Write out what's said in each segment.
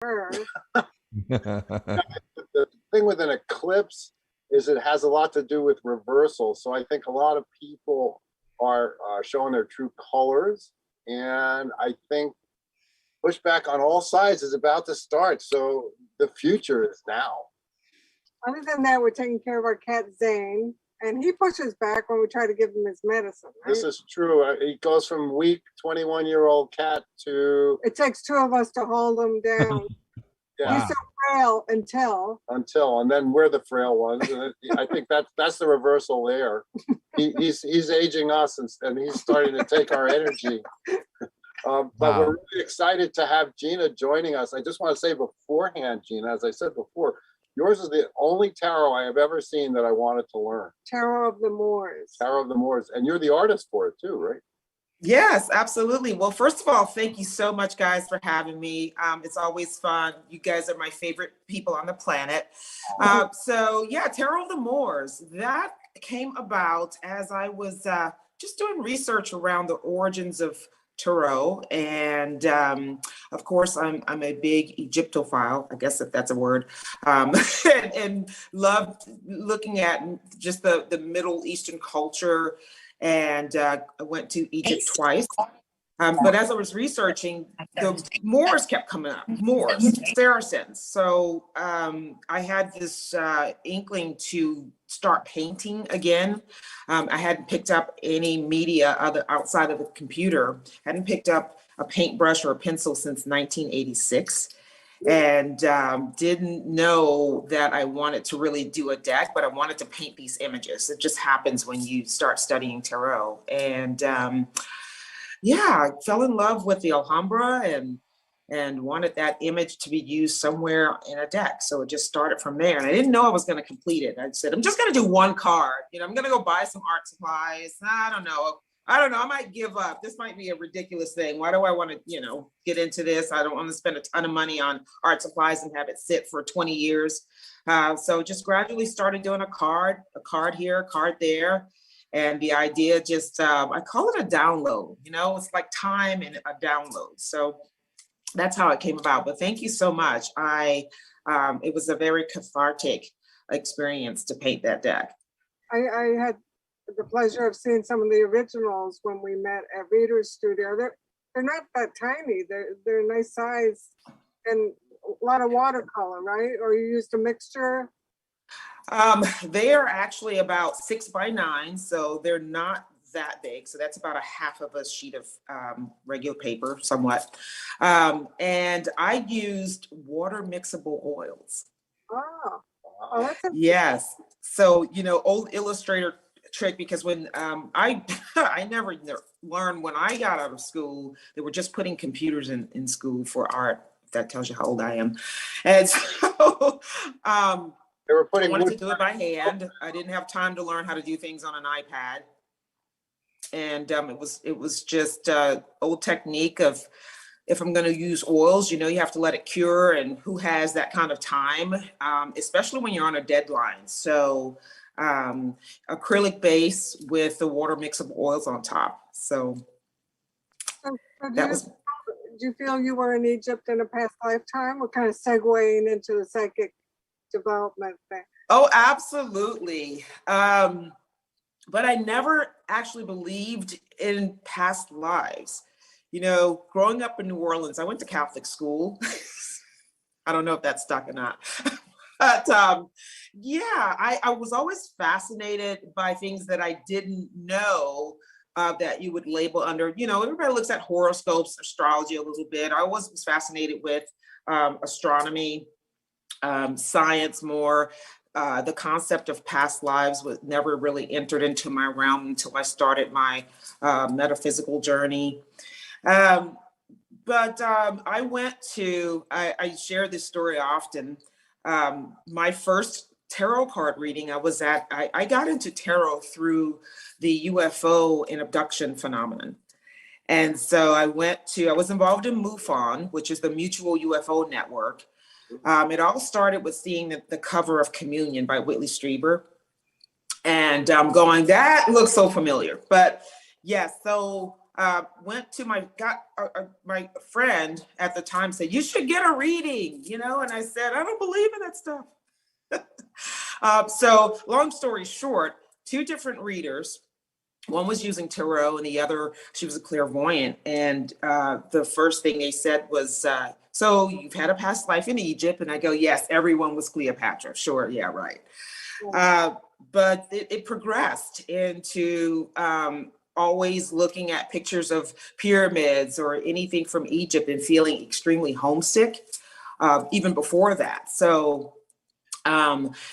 her. The thing with an eclipse is it has a lot to do with reversal. So I think a lot of people are showing their true colors. And I think pushback on all sides is about to start. So the future is now. Other than that, we're taking care of our cat Zane, and he pushes back when we try to give him his medicine. Right? This is true. He goes from weak 21-year-old cat to... It takes two of us to hold him down. Yeah. He's so frail until, and then we're the frail ones. And I think that's the reversal there. He's aging us, and he's starting to take our energy. But we're really excited to have Gina joining us. I just want to say beforehand, Gina, as I said before, yours is the only tarot I have ever seen that I wanted to learn. Tarot of the Moors. Tarot of the Moors. And you're the artist for it too, right? Yes, absolutely. Well, first of all, thank you so much, guys, for having me. It's always fun. You guys are my favorite people on the planet. So yeah, Tarot of the Moors, that came about as I was just doing research around the origins of tarot. And of course, I'm a big Egyptophile, I guess if that's a word, and loved looking at just the Middle Eastern culture. And I went to Egypt twice. But as I was researching, the Moors kept coming up, Moors, Saracens. So I had this inkling to start painting again. I hadn't picked up any media outside of the computer. Hadn't picked up a paintbrush or a pencil since 1986. And didn't know that I wanted to really do a deck, but I wanted to paint these images. It just happens when you start studying tarot. And yeah, I fell in love with the Alhambra and wanted that image to be used somewhere in a deck. So it just started from there. And I didn't know I was going to complete it. I said, I'm just going to do one card. You know, I'm going to go buy some art supplies. I don't know. I might give up. This might be a ridiculous thing. Why do I want to, get into this? I don't want to spend a ton of money on art supplies and have it sit for 20 years. So just gradually started doing a card here, a card there. And the idea just, I call it a download, it's like time and a download. So that's how it came about. But thank you so much. It was a very cathartic experience to paint that deck. I had the pleasure of seeing some of the originals when we met at Reader's Studio. They're not that tiny. They're a nice size and a lot of watercolor, right? Or you used a mixture? They are actually about 6 by 9, so they're not that big. So that's about a half of a sheet of regular paper, somewhat. And I used water mixable oils. Oh, that's yes. So, old Illustrator trick, because when I never learned when I got out of school, they were just putting computers in school for art. That tells you how old I am. And so they were putting I wanted to do it by hand. I didn't have time to learn how to do things on an iPad. And it was just old technique of, if I'm going to use oils, you have to let it cure, and who has that kind of time, especially when you're on a deadline. So acrylic base with the water mixable oils on top. So do you feel you were in Egypt in a past lifetime? We're kind of segueing into the psychic development thing. Oh, absolutely. But I never actually believed in past lives. Growing up in New Orleans, I went to Catholic school. I don't know if that's stuck or not. But yeah, I was always fascinated by things that I didn't know that you would label under, everybody looks at horoscopes, astrology a little bit. I always was fascinated with astronomy, science more. The concept of past lives was never really entered into my realm until I started my metaphysical journey. But I share this story often. My first tarot card reading I got into tarot through the UFO and abduction phenomenon. And so I was involved in MUFON, which is the Mutual UFO Network. It all started with seeing the cover of Communion by Whitley Strieber. And I'm going, that looks so familiar. But yes, so went to my friend at the time said, you should get a reading, and I said, I don't believe in that stuff. So long story short, two different readers. One was using tarot and the other, she was a clairvoyant. And the first thing they said was, so you've had a past life in Egypt? And I go, yes, everyone was Cleopatra. Sure, yeah, right. But it progressed into always looking at pictures of pyramids or anything from Egypt and feeling extremely homesick, even before that. So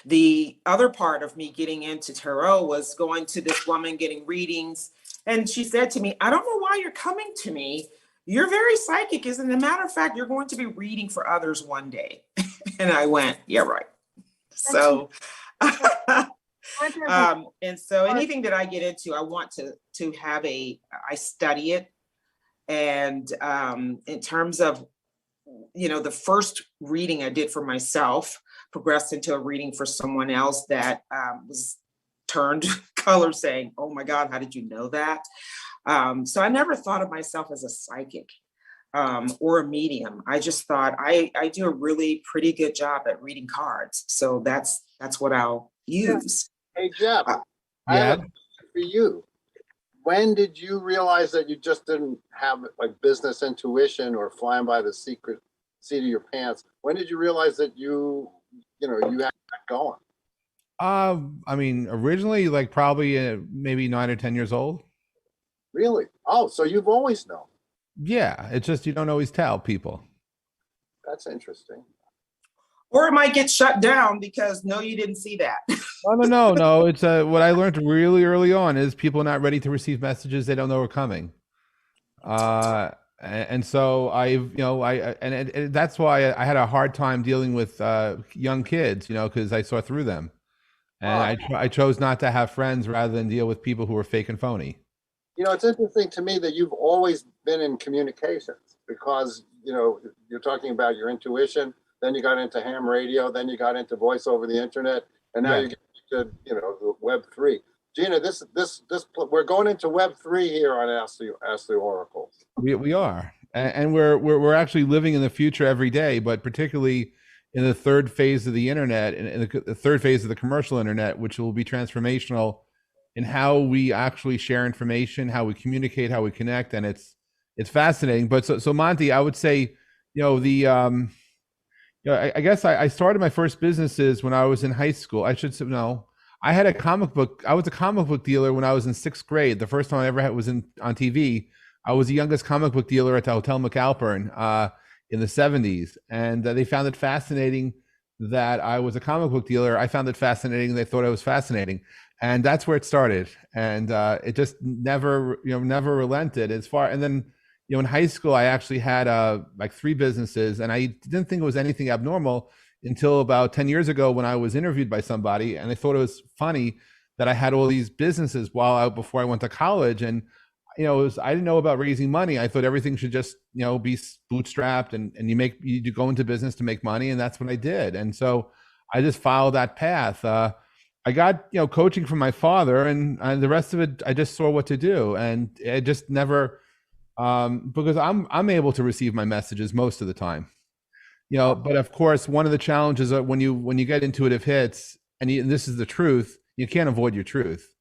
the other part of me getting into tarot was going to this woman getting readings. And she said to me, I don't know why you're coming to me. You're very psychic. As a matter of fact, you're going to be reading for others one day. And I went, yeah, right. So, and so anything that I get into, I want to have I study it. And in terms of, the first reading I did for myself progressed into a reading for someone else that was turned color saying, oh my God, how did you know that? So I never thought of myself as a psychic or a medium. I just thought I do a really pretty good job at reading cards. So that's what I'll use. Hey, Jeff, I have a question for you. When did you realize that you just didn't have like business intuition or flying by the seat of your pants? When did you realize that you had that going? I mean, originally, like probably maybe 9 or 10 years old. Really? Oh, so you've always known. Yeah, it's just you don't always tell people. That's interesting. Or it might get shut down because no, you didn't see that. No. It's what I learned really early on is people not ready to receive messages they don't know are coming. And so that's why I had a hard time dealing with young kids, because I saw through them, and I chose not to have friends rather than deal with people who were fake and phony. It's interesting to me that you've always been in communications because, you're talking about your intuition, then you got into ham radio, then you got into voice over the internet, and now you get to, Web3. Gina, this we're going into Web3 here on Ask the Oracle. We are, and we're actually living in the future every day, but particularly in the third phase of the internet, and the third phase of the commercial internet, which will be transformational in how we actually share information, how we communicate, how we connect, and it's fascinating. But so Monty, I would say, I guess I started my first businesses when I was in high school. I should say no. I had a comic book. I was a comic book dealer when I was in 6th grade. The first time I ever was on TV. I was the youngest comic book dealer at the Hotel McAlpin in the 70s, and they found it fascinating that I was a comic book dealer. I found it fascinating. They thought I was fascinating, and that's where it started. And it just never relented as far. And then in high school, I actually had like 3 businesses, and I didn't think it was anything abnormal until about 10 years ago when I was interviewed by somebody, and they thought it was funny that I had all these businesses before I went to college. And I didn't know about raising money. I thought everything should just be bootstrapped, and you go into business to make money, and that's what I did. And so I just followed that path. I got coaching from my father, and the rest of it I just saw what to do, and it just never. Because I'm able to receive my messages most of the time, but of course, one of the challenges when you get intuitive hits, and this is the truth, you can't avoid your truth.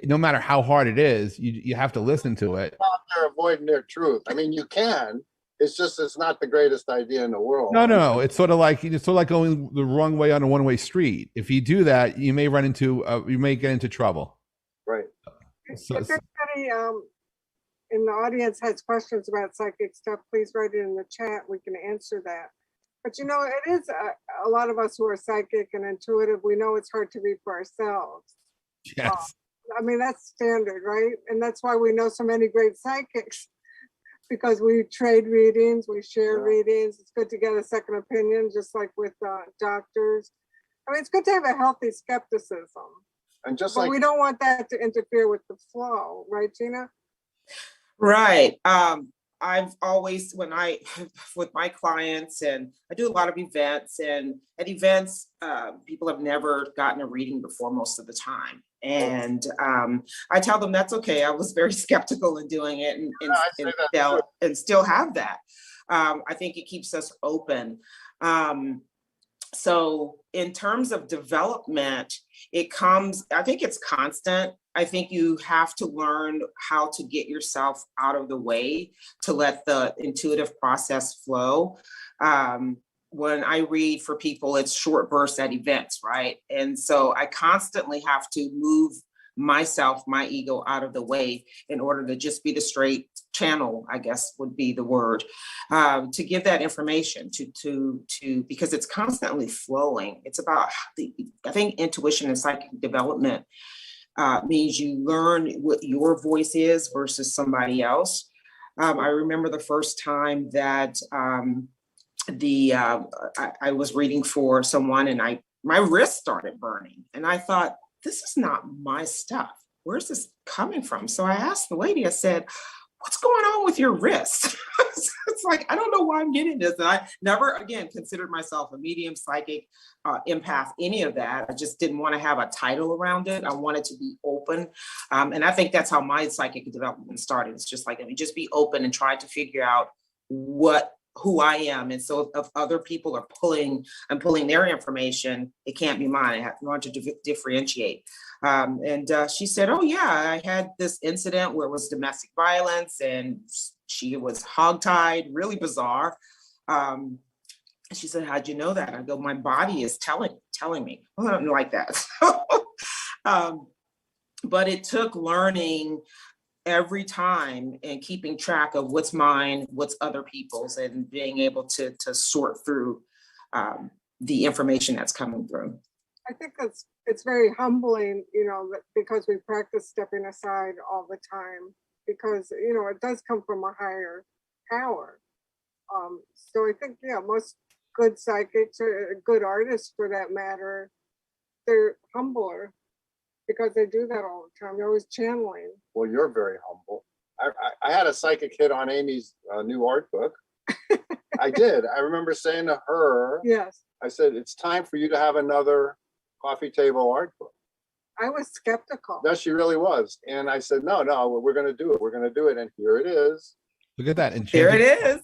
No matter how hard it is, you have to listen to it. They're avoiding their truth. I mean, you can. It's just it's not the greatest idea in the world. No. It's sort of like going the wrong way on a one-way street. If you do that, you may get into trouble. Right. So, if anybody in the audience has questions about psychic stuff, please write it in the chat. We can answer that. But it is a lot of us who are psychic and intuitive. We know it's hard to read for ourselves. yes. I mean, that's standard, right? And that's why we know so many great psychics, because we trade readings, we share readings. It's good to get a second opinion, just like with doctors. I mean, it's good to have a healthy skepticism. And but we don't want that to interfere with the flow, right, Gina? Right. I've always, with my clients, and I do a lot of events, and at events, people have never gotten a reading before most of the time. And I tell them that's okay. I was very skeptical in doing it, and still have that. I think it keeps us open. So in terms of development, I think it's constant. I think you have to learn how to get yourself out of the way to let the intuitive process flow. When I read for people, it's short bursts at events, right? And so I constantly have to move myself, my ego out of the way in order to just be the straight channel, I guess would be the word, to give that information to because it's constantly flowing. It's about I think intuition and psychic development means you learn what your voice is versus somebody else. I remember the first time that I was reading for someone, and my wrist started burning, and I thought, this is not my stuff. Where's this coming from? So I asked the lady, I said, what's going on with your wrist? It's like, I don't know why I'm getting this. And I never, again, considered myself a medium, psychic, empath, any of that. I just didn't want to have a title around it. I wanted to be open. And I think that's how my psychic development started. It's just like, let me just be open and try to figure out who I am. And so if other people are pulling their information, it can't be mine. I have to learn to differentiate. And she said, oh yeah, I had this incident where it was domestic violence and she was hogtied, really bizarre. She said, how'd you know that? I go, my body is telling me. Well, I don't like that. But it took learning every time and keeping track of what's mine, what's other people's, and being able to sort through the information that's coming through. I think it's very humbling, because we practice stepping aside all the time, because, it does come from a higher power. So I think, most good psychics or good artists for that matter, they're humbler because they do that all the time. They're always channeling. Well, you're very humble. I had a psychic hit on Amy's new art book. I did. I remember saying to her, yes, I said, it's time for you to have another coffee table art book. I was skeptical. No, she really was. And I said, no, we're going to do it. We're going to do it. And here it is. Look at that. Here it is.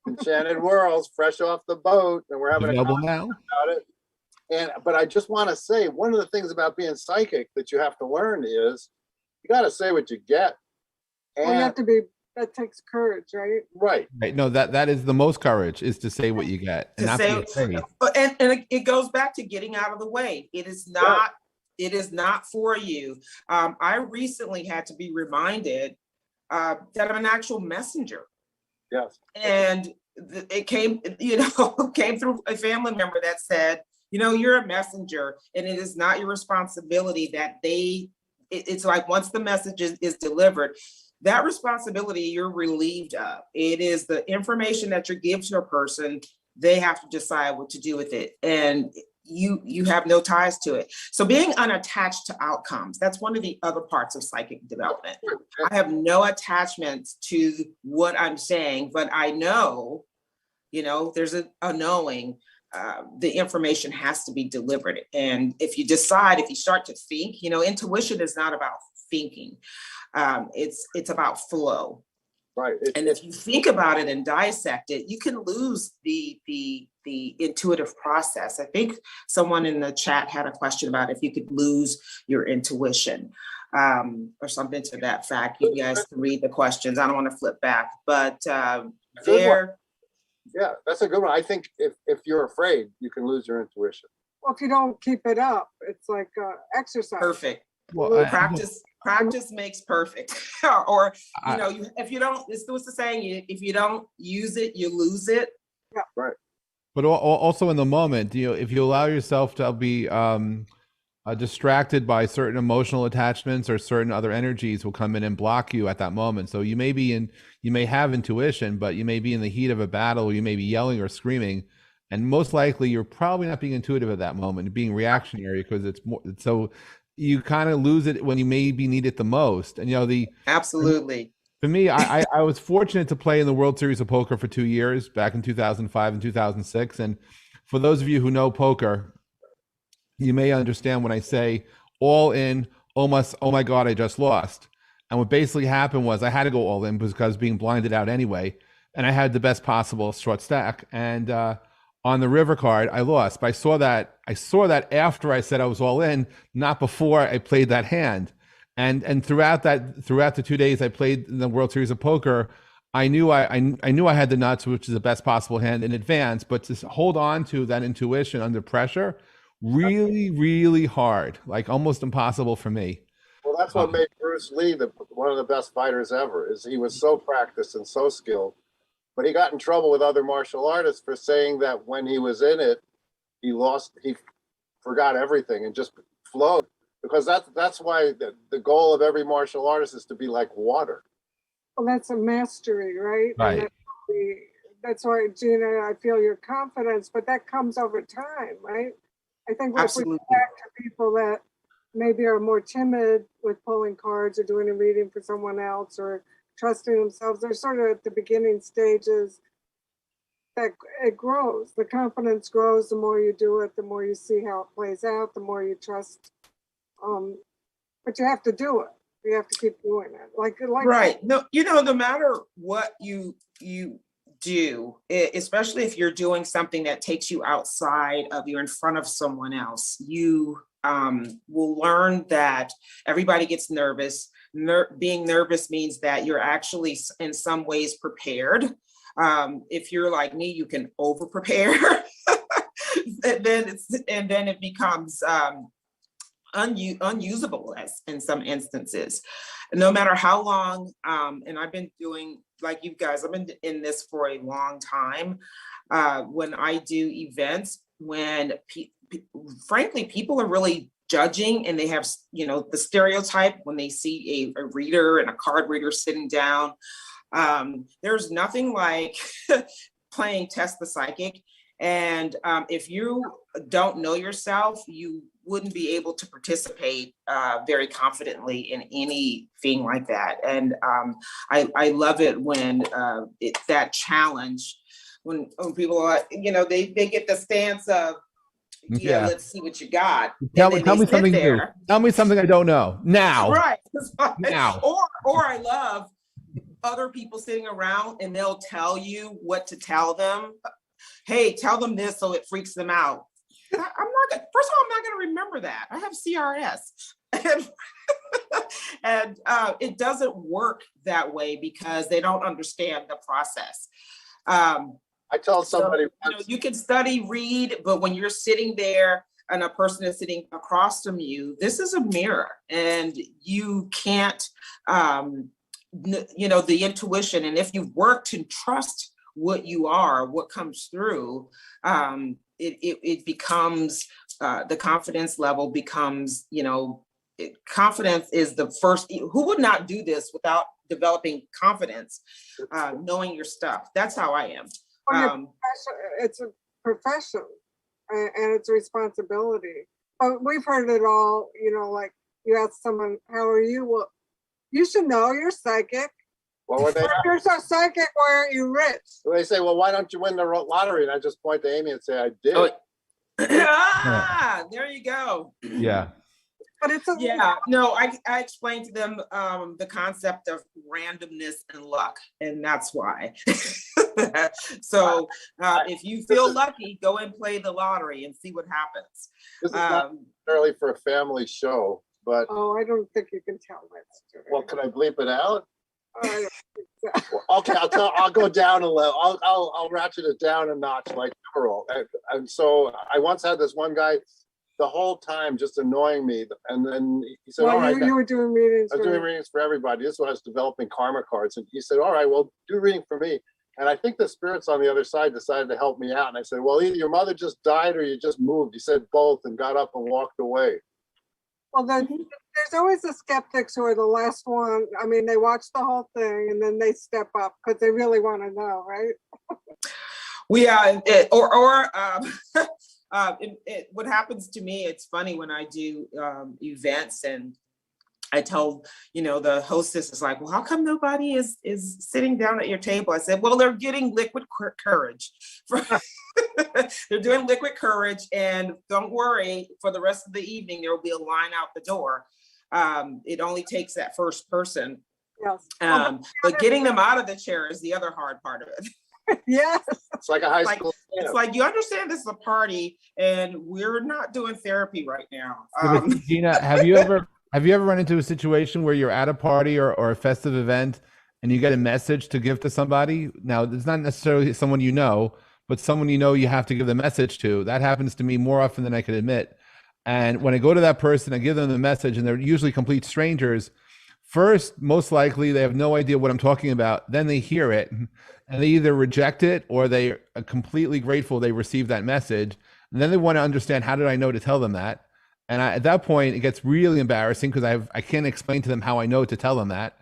Enchanted Worlds, fresh off the boat. And we're having Available a now. about it. But I just want to say, one of the things about being psychic that you have to learn is you got to say what you get. And you have to that takes courage, right? Right. No, that is the most courage, is to say what you get. And and it goes back to getting out of the way. It is not, it is not for you. I recently had to be reminded that I'm an actual messenger. Yes. And it came, came through a family member that said, you're a messenger, and it is not your responsibility that it's like once the message is delivered, that responsibility you're relieved of. It is the information that you give to a person. They have to decide what to do with it. And you have no ties to it. So being unattached to outcomes, that's one of the other parts of psychic development. I have no attachments to what I'm saying, but I know, there's a knowing. The information has to be delivered. And if you start to think, intuition is not about thinking. It's about flow. Right. And if you think about it and dissect it, you can lose the intuitive process. I think someone in the chat had a question about if you could lose your intuition, or something to that fact. You guys can read the questions. I don't want to flip back, but yeah, that's a good one. I think if you're afraid, you can lose your intuition. Well, if you don't keep it up, it's like exercise. Perfect. Well, practice makes perfect. Or if you don't, it's the saying, if you don't use it, you lose it. Yeah. Right. But also in the moment, if you allow yourself to be distracted by certain emotional attachments, or certain other energies will come in and block you at that moment. So you may have intuition, but you may be in the heat of a battle, you may be yelling or screaming, and most likely you're probably not being intuitive at that moment, being reactionary, because it's more, so you kind of lose it when you maybe need it the most. And absolutely. For me, I was fortunate to play in the World Series of Poker for 2 years, back in 2005 and 2006. And for those of you who know poker, you may understand when I say all in, oh my God, I just lost. And what basically happened was I had to go all in because being blinded out anyway. And I had the best possible short stack. And on the river card, I lost. But I saw that after I said I was all in, not before I played that hand. And throughout the 2 days I played in the World Series of Poker, I knew I knew I had the nuts, which is the best possible hand in advance. But to hold on to that intuition under pressure, really, really hard, like almost impossible for me. Well, that's what made Bruce Lee one of the best fighters ever. Is he was so practiced and so skilled, but he got in trouble with other martial artists for saying that when he was in it, he forgot everything and just flowed. Because that's why the goal of every martial artist is to be like water. Well, that's a mastery, right? Right. And that's why, Gina, I feel your confidence, but that comes over time, right? I think if we go back to people that maybe are more timid with pulling cards or doing a reading for someone else or trusting themselves, they're sort of at the beginning stages that it grows. The confidence grows the more you do it, the more you see how it plays out, the more you trust. But you have to do it. You have to keep doing it. Like right. No, no matter what you do, especially if you're doing something that takes you outside of, you're in front of someone else, you will learn that everybody gets nervous. Being nervous means that you're actually in some ways prepared. If you're like me, you can over prepare. and then it becomes unusable in some instances. No matter how long, and I've been doing, like you guys, I've been in this for a long time. When I do events, when frankly, people are really judging and they have, the stereotype when they see a reader and a card reader sitting down. There's nothing like playing Test the Psychic. And if you don't know yourself, you wouldn't be able to participate very confidently in anything like that. And I love it when it's that challenge, when people are, they get the stance of, let's see what you got. Tell me something new. Tell me something I don't know now. Right. Now. Or I love other people sitting around and they'll tell you what to tell them. Hey, tell them this so it freaks them out. First of all, I'm not going to remember that. I have CRS. And it doesn't work that way because they don't understand the process. I told somebody, you can study, read, but when you're sitting there and a person is sitting across from you, this is a mirror and you can't, the intuition. And if you've worked to trust what you are, what comes through, it becomes, the confidence level becomes, confidence is the first. Who would not do this without developing confidence, knowing your stuff? That's how I am. It's a profession and it's a responsibility. But we've heard it all, like you ask someone, how are you? Well, you should know you're psychic. Well, when you're so psychic, why aren't you rich? They say, well, why don't you win the lottery? And I just point to Amy and say, I did. There you go. Yeah. But it's I explained to them the concept of randomness and luck, and that's why. So if you feel lucky, go and play the lottery and see what happens. This is not necessarily for a family show, but I don't think you can tell that story. Well, can I bleep it out? I don't think so. Well, okay, I'll go down a level. I'll ratchet it down a notch like Emerald. And so I once had this one guy the whole time just annoying me, and then he said, "All right." You were doing readings. I was doing readings for everybody. This is when I was developing karma cards, and he said, "All right, well, do reading for me." And I think the spirits on the other side decided to help me out. And I said, "Well, either your mother just died or you just moved." He said both, and got up and walked away. Well, there's always the skeptics who are the last one. I mean, they watch the whole thing and then they step up because they really want to know, right? What happens to me, it's funny when I do events and I tell, the hostess is like, well, how come nobody is sitting down at your table? I said, well, they're getting liquid courage. They're doing liquid courage, and don't worry, for the rest of the evening, there will be a line out the door. It only takes that first person. Yes. But getting them out of the chair is the other hard part of it. Yes. It's like a high school. It's like, you understand this is a party and we're not doing therapy right now. Gina, have you ever run into a situation where you're at a party or a festive event and you get a message to give to somebody? Now, it's not necessarily someone you know, but someone you know you have to give the message to. That happens to me more often than I could admit. And when I go to that person, I give them the message, and they're usually complete strangers. First, most likely, they have no idea what I'm talking about. Then they hear it, and they either reject it or they are completely grateful they received that message. And then they want to understand, how did I know to tell them that? And at that point, it gets really embarrassing because I can't explain to them how I know to tell them that.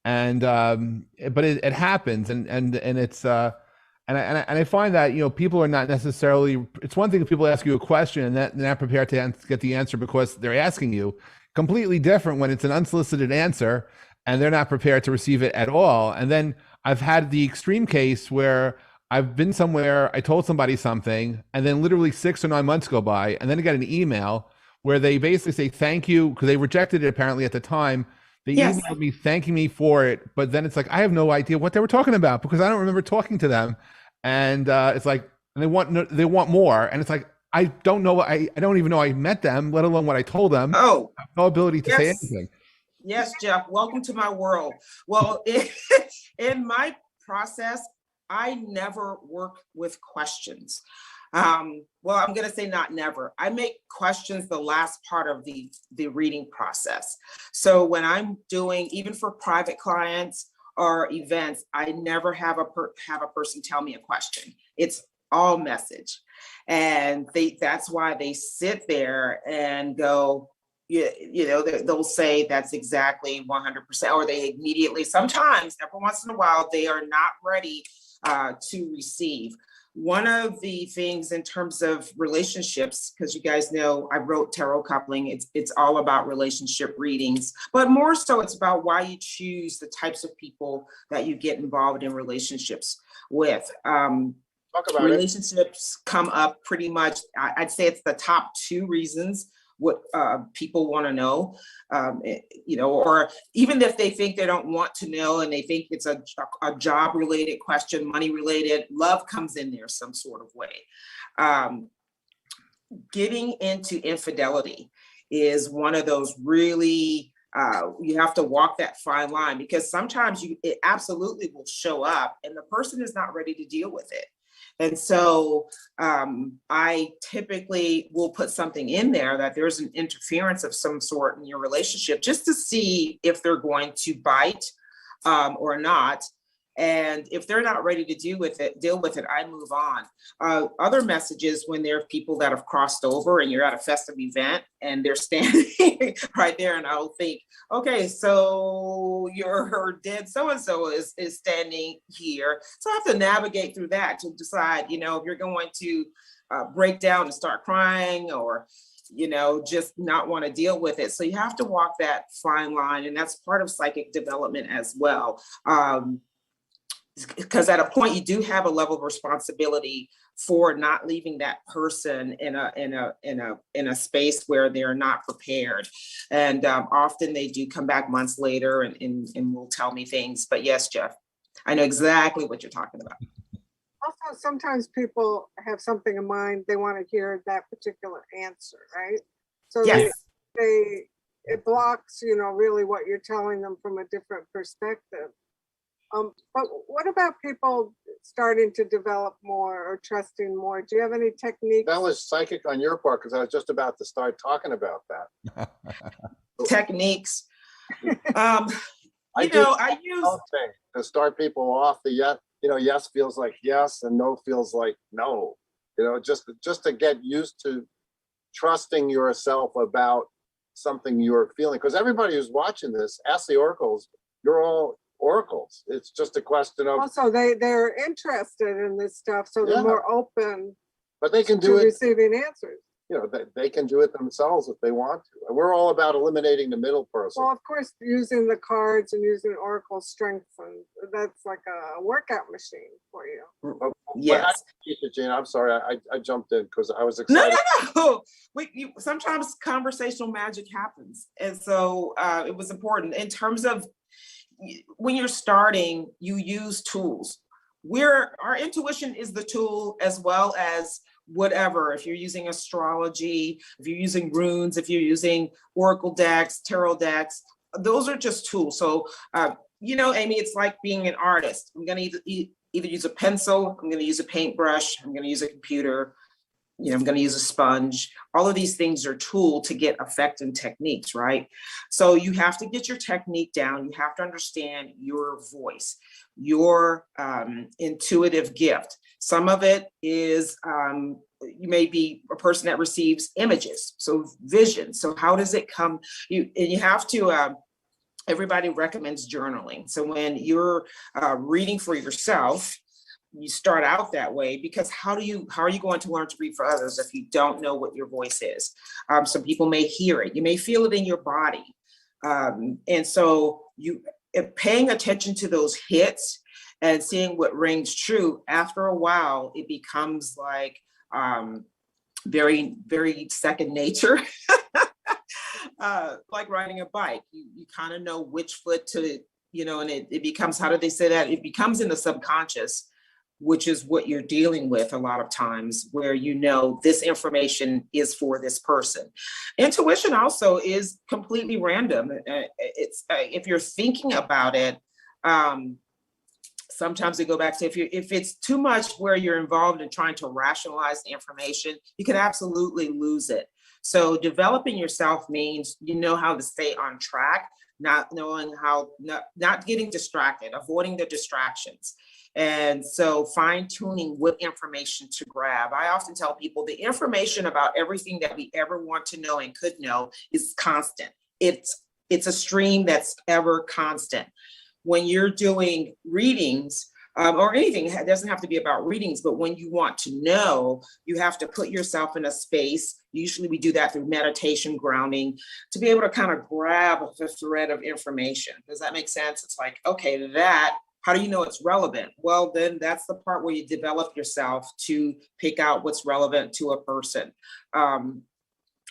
And but it happens, and it's and I find that, you know, people are not necessarily. It's one thing if people ask you a question and they're not prepared to get the answer because they're asking you. Completely different when it's an unsolicited answer and they're not prepared to receive it at all. And then I've had the extreme case where I've been somewhere, I told somebody something, and then literally 6 or 9 months go by, and then I got an email where they basically say thank you, because they rejected it apparently at the time. They emailed me thanking me for it, but then it's like I have no idea what they were talking about because I don't remember talking to them. And it's like, and they want more, and it's like, I don't know. I don't even know I met them, let alone what I told them. Oh, I have no ability to say anything. Yes, Jeff, welcome to my world. Well, in my process, I never work with questions. Well, I'm going to say not never. I make questions the last part of the reading process. So when I'm doing, even for private clients or events, I never have a person tell me a question. It's all message. And that's why they sit there and go, you know, they'll say that's exactly 100%, or they immediately, sometimes, every once in a while, they are not ready to receive. One of the things in terms of relationships, because you guys know I wrote Tarot Coupling, it's all about relationship readings, but more so it's about why you choose the types of people that you get involved in relationships with. Talk about relationships come up pretty much. I'd say it's the top 2 reasons what people want to know, you know, or even if they think they don't want to know and they think it's a job related question, money related, love comes in there some sort of way. Getting into infidelity is one of those really, you have to walk that fine line, because sometimes it absolutely will show up and the person is not ready to deal with it. And so I typically will put something in there that there's an interference of some sort in your relationship, just to see if they're going to bite or not. And if they're not ready to deal with it, I move on. Other messages, when there are people that have crossed over and you're at a festive event and they're standing right there, and I'll think, okay, so your dead so-and-so is standing here. So I have to navigate through that to decide, you know, if you're going to break down and start crying, or, you know, just not want to deal with it. So you have to walk that fine line, and that's part of psychic development as well. Because at a point you do have a level of responsibility for not leaving that person in a space where they're not prepared. And often they do come back months later and will tell me things. But yes, Jeff, I know exactly what you're talking about. Also, sometimes people have something in mind, they want to hear that particular answer, right? So yes. it blocks, you know, really what you're telling them from a different perspective. But what about people starting to develop more or trusting more? Do you have any techniques? That was psychic on your part, because I was just about to start talking about that. Techniques. I use something to start people off. Yes feels like yes, and no feels like no. You know, just to get used to trusting yourself about something you're feeling. Because everybody who's watching this, ask the oracles. You're all oracles. It's just a question of also they're interested in this stuff, so they're more open, but they can do it receiving answers. you know, they can do it themselves if they want to. We're all about eliminating the middle person. Well, of course, using the cards and using Oracle strengths, and that's like a workout machine for you. Yes. Gina, I'm sorry, I jumped in because I was No, excited. no. Sometimes conversational magic happens. And so it was important in terms of when you're starting, you use tools. Our intuition is the tool, as well as whatever. If you're using astrology, if you're using runes, if you're using Oracle decks, tarot decks, those are just tools. So, you know, Amy, it's like being an artist. I'm going to either use a pencil, I'm going to use a paintbrush, I'm going to use a computer, you know, I'm going to use a sponge. All of these things are tools to get effective techniques, right? So you have to get your technique down. You have to understand your voice, your intuitive gift. Some of it is, you may be a person that receives images, so vision. So how does it come? You have to, everybody recommends journaling. So when you're reading for yourself, you start out that way, because how are you going to learn to read for others if you don't know what your voice is? Some people may hear it, you may feel it in your body. And so paying attention to those hits and seeing what rings true, after a while, it becomes like very, very second nature. Like riding a bike, you kind of know which foot to, you know, and it becomes, how do they say that? It becomes in the subconscious, which is what you're dealing with a lot of times, where you know this information is for this person. Intuition also is completely random. It's if you're thinking about it, sometimes we go back to if it's too much where you're involved in trying to rationalize the information, you could absolutely lose it. So developing yourself means you know how to stay on track, not knowing how, not getting distracted, avoiding the distractions. And so fine tuning what information to grab. I often tell people the information about everything that we ever want to know and could know is constant. It's a stream that's ever constant. When you're doing readings, or anything, it doesn't have to be about readings, but when you want to know, you have to put yourself in a space. Usually we do that through meditation, grounding, to be able to kind of grab the thread of information. Does that make sense? It's like, okay, how do you know it's relevant? Well, then that's the part where you develop yourself to pick out what's relevant to a person.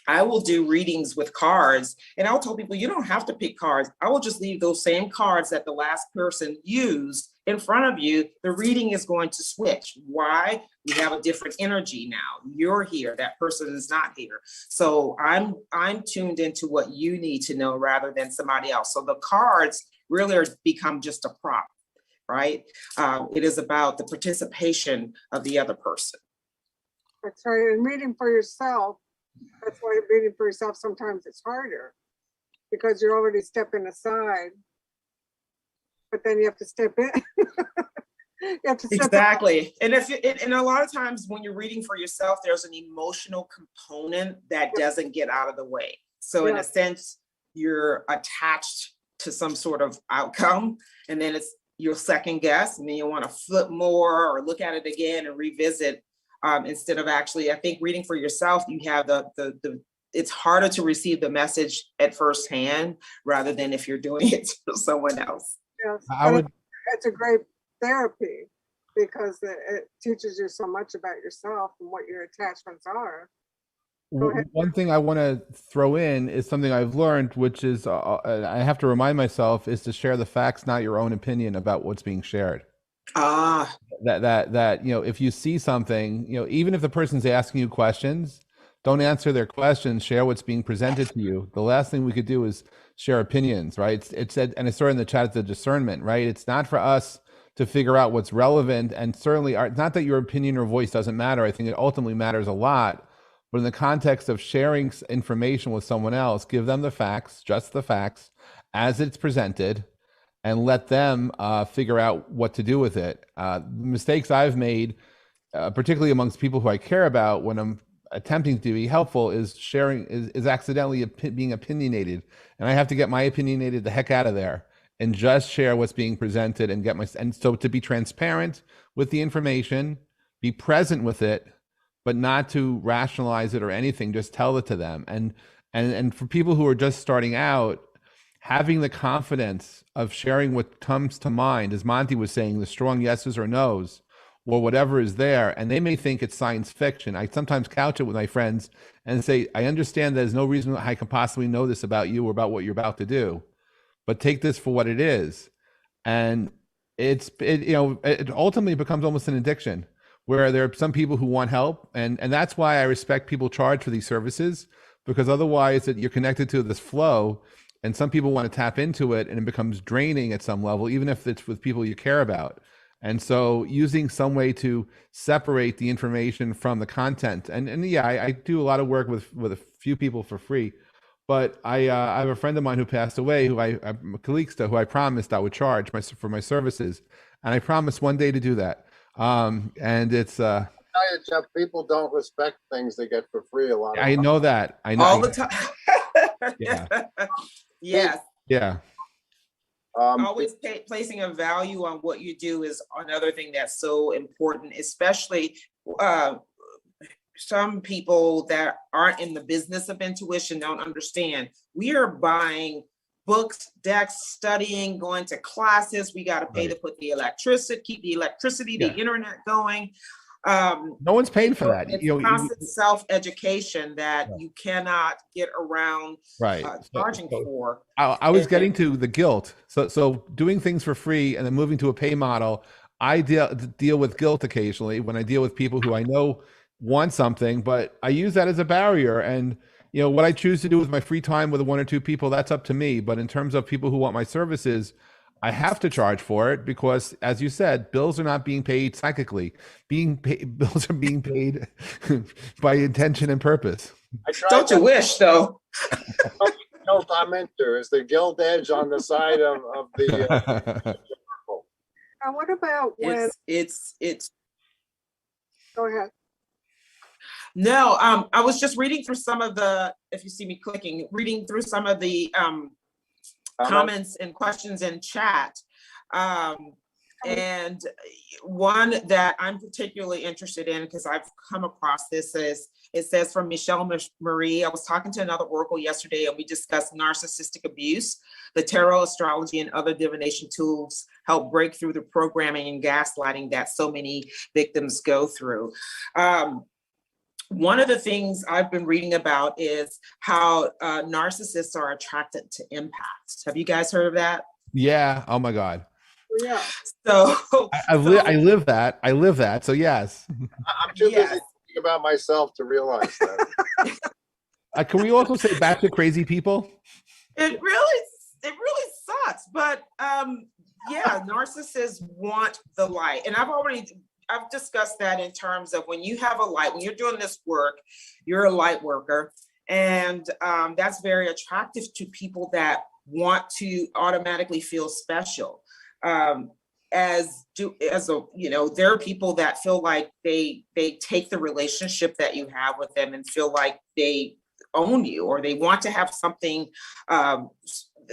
I will do readings with cards, and I'll tell people, you don't have to pick cards. I will just leave those same cards that the last person used in front of you. The reading is going to switch. Why? We have a different energy now. You're here, that person is not here. So I'm tuned into what you need to know rather than somebody else. So the cards really become just a prop, right? It is about the participation of the other person. That's right. And reading for yourself, that's why reading for yourself sometimes it's harder, because you're already stepping aside, but then you have to step in. You have to step Exactly. And and a lot of times when you're reading for yourself, there's an emotional component that doesn't get out of the way. So in a sense, you're attached to some sort of outcome, and then it's your second guess, and then you want to flip more or look at it again and revisit. Instead of actually, I think reading for yourself, you have it's harder to receive the message at first hand rather than if you're doing it to someone else. Yes. I would. It's a great therapy, because it teaches you so much about yourself and what your attachments are. One thing I want to throw in is something I've learned, which is I have to remind myself, is to share the facts, not your own opinion about what's being shared. That you know, if you see something, you know, even if the person's asking you questions, don't answer their questions, share what's being presented to you. The last thing we could do is share opinions, right? It's and it's sort of in the chat, the discernment, right? It's not for us to figure out what's relevant, and certainly not that your opinion or voice doesn't matter. I think it ultimately matters a lot, but in the context of sharing information with someone else, give them the facts, just the facts as it's presented, and let them figure out what to do with it. Mistakes I've made, particularly amongst people who I care about when I'm attempting to be helpful, is sharing is accidentally being opinionated, and I have to get my opinionated the heck out of there and just share what's being presented and so to be transparent with the information, be present with it, but not to rationalize it or anything. Just tell it to them. And for people who are just starting out, having the confidence of sharing what comes to mind, as Monty was saying, the strong yeses or nos, or whatever is there, and they may think it's science fiction. I sometimes couch it with my friends and say, I understand there's no reason I can possibly know this about you or about what you're about to do, but take this for what it is. And it ultimately becomes almost an addiction, where there are some people who want help, and that's why I respect people charge for these services, because otherwise you're connected to this flow, and some people want to tap into it, and it becomes draining at some level, even if it's with people you care about. And so using some way to separate the information from the content. And yeah, I do a lot of work with a few people for free, but I have a friend of mine who passed away, who I'm a colleague to, who I promised I would charge for my services. And I promised one day to do that. And it's, I tell you, Jeff, people don't respect things they get for free a lot of I times. know that. I know. All the time. Yeah. Yes. Yeah. Always placing a value on what you do is another thing that's so important, especially some people that aren't in the business of intuition don't understand. We are buying books, decks, studying, going to classes. We got to pay to put the electricity, keep the electricity, the internet going. No one's paying for that. It's constant self-education that you cannot get around charging for. I was getting to the guilt. So doing things for free and then moving to a pay model, I deal with guilt occasionally when I deal with people who I know want something, but I use that as a barrier. And what I choose to do with my free time with one or two people, that's up to me. But in terms of people who want my services, I have to charge for it because, as you said, bills are not being paid psychically. Bills are being paid by intention and purpose. Don't you wish, though? No comment. There is the gilt edge on the side of the. And what about when it's? Go ahead. No, I was just reading through some of the. If you see me clicking, reading through some of the comments and questions in chat. And one that I'm particularly interested in, because I've come across this, is it says from Michelle Marie. I was talking to another oracle yesterday and we discussed narcissistic abuse. The tarot, astrology, and other divination tools help break through the programming and gaslighting that so many victims go through. One of the things I've been reading about is how narcissists are attracted to empaths. Have you guys heard of that? Yeah. Oh my God. Yeah. So I live that. I live that. So yes. I'm too busy thinking about myself to realize that. Can we also say back to crazy people? It really sucks. But yeah, narcissists want the light. And I've discussed that in terms of when you have a light, when you're doing this work, you're a light worker. And that's very attractive to people that want to automatically feel special. There are people that feel like they take the relationship that you have with them and feel like they own you, or they want to have something,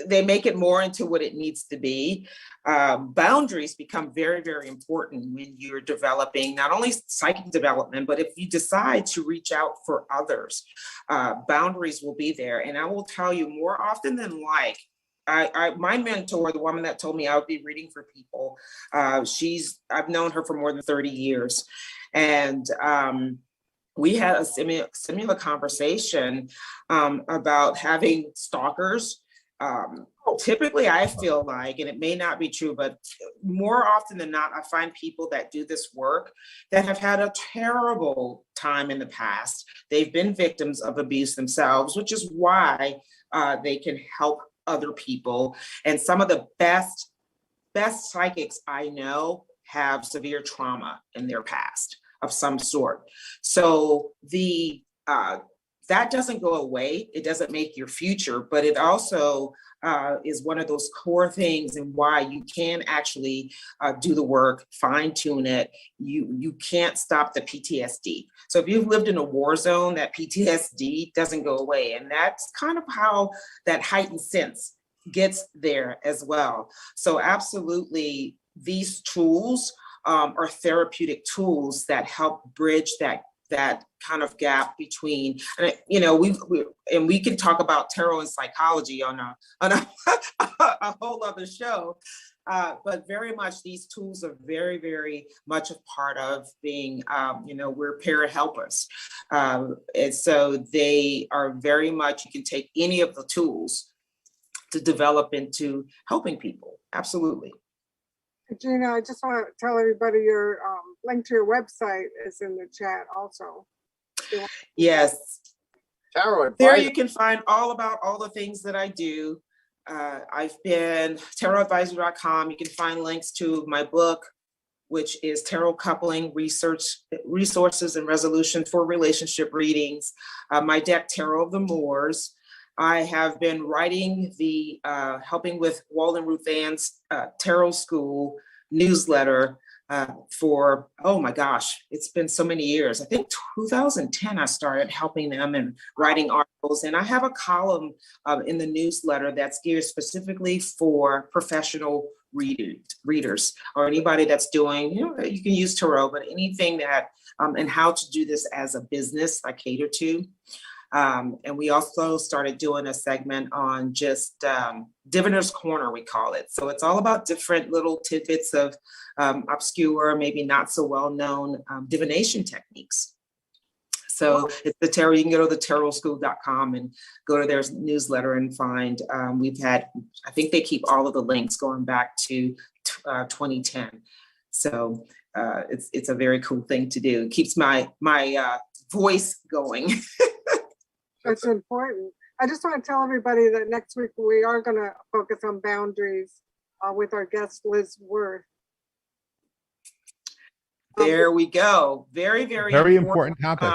they make it more into what it needs to be. Boundaries become very, very important when you're developing not only psychic development, but if you decide to reach out for others, boundaries will be there. And I will tell you, more often than like, my mentor, the woman that told me I would be reading for people, I've known her for more than 30 years. And we had a similar conversation about having stalkers. Typically, I feel like, and it may not be true, but more often than not, I find people that do this work that have had a terrible time in the past. They've been victims of abuse themselves, which is why they can help other people. And some of the best psychics I know have severe trauma in their past of some sort. So that doesn't go away. It doesn't make your future, but it also is one of those core things and why you can actually do the work, fine tune it. You can't stop the PTSD. So if you've lived in a war zone, that PTSD doesn't go away. And that's kind of how that heightened sense gets there as well. So absolutely, these tools are therapeutic tools that help bridge that that kind of gap between, and you know, we can talk about tarot and psychology on a whole other show. But very much these tools are very, very much a part of being, you know, we're parent helpers. And so they are very much, you can take any of the tools to develop into helping people. Absolutely. Gina, I just want to tell everybody your link to your website is in the chat also. Yes. Tarot There advice. you can find all about all the things that I do. I've been taroadvisor.com. You can find links to my book, which is Tarot Coupling Resources and Resolution for Relationship Readings. My deck, Tarot of the Moors. I have been writing the helping with Walden Ruth Ann's Tarot School newsletter for, oh my gosh, it's been so many years. I think 2010 I started helping them and writing articles, and I have a column in the newsletter that's geared specifically for professional readers or anybody that's doing, you know, you can use tarot, but anything that and how to do this as a business I cater to. And we also started doing a segment on just Diviner's Corner, we call it. So it's all about different little tidbits of obscure, maybe not so well-known divination techniques. So it's the tarot, you can go to the tarotschool.com and go to their newsletter and find, we've had, I think they keep all of the links going back to 2010. So it's a very cool thing to do. It keeps my voice going. That's important. I just want to tell everybody that next week we are going to focus on boundaries with our guest, Liz Worth. There we go. Very, Very important topic.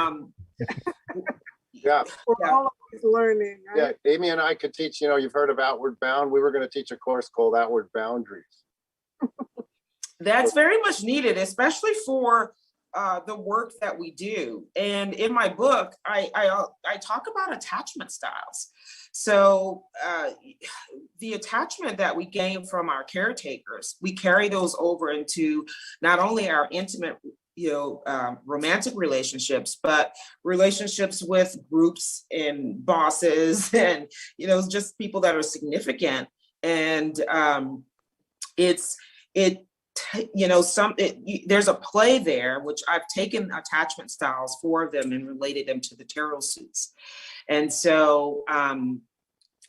Yeah. We're all always learning, right? Yeah, Amy and I could teach, you know, you've heard of Outward Bound. We were going to teach a course called Outward Boundaries. That's very much needed, especially for the work that we do. And in my book, I talk about attachment styles. So the attachment that we gain from our caretakers, we carry those over into not only our intimate, you know, romantic relationships, but relationships with groups and bosses and, you know, just people that are significant. And you know, there's a play there, which I've taken attachment styles, 4 of them, and related them to the tarot suits. And so